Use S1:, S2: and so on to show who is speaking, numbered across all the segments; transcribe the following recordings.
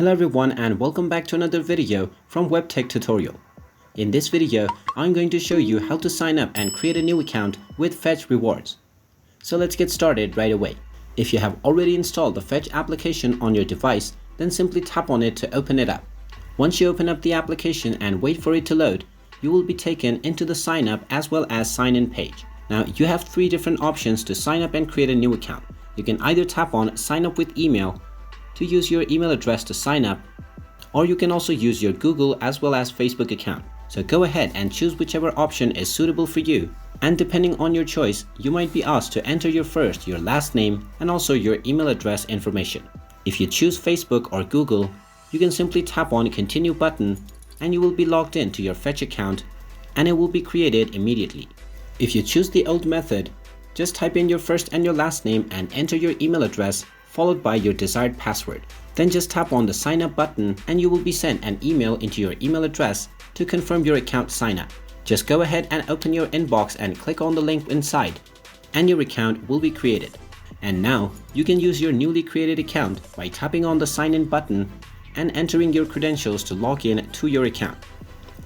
S1: Hello everyone and welcome back to another video from Webtech Tutorial. In this video, I'm going to show you how to sign up and create a new account with Fetch rewards. So let's get started right away. If you have already installed the Fetch application on your device, then simply tap on it to open it up. Once you open up the application and wait for it to load, you will be taken into the sign up as well as sign in page. Now you have three different options to sign up and create a new account. You can either tap on sign up with email to use your email address to sign up, or you can also use your Google as well as Facebook account. So go ahead and choose whichever option is suitable for you, and depending on your choice, you might be asked to enter your first, your last name, and also your email address information. If you choose Facebook or Google, you can simply tap on continue button and you will be logged into your Fetch account and it will be created immediately. If you choose the old method, just type in your first and your last name and enter your email address followed by your desired password. Then just tap on the sign up button and you will be sent an email into your email address to confirm your account sign up. Just go ahead and open your inbox and click on the link inside and your account will be created. And now you can use your newly created account by tapping on the sign in button and entering your credentials to log in to your account.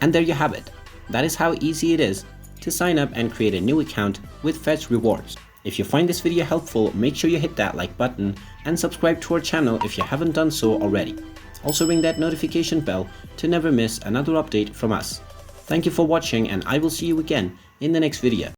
S1: And there you have it. That is how easy it is to sign up and create a new account with Fetch rewards. If you find this video helpful, make sure you hit that like button and subscribe to our channel if you haven't done so already. Also ring that notification bell to never miss another update from us. Thank you for watching and I will see you again in the next video.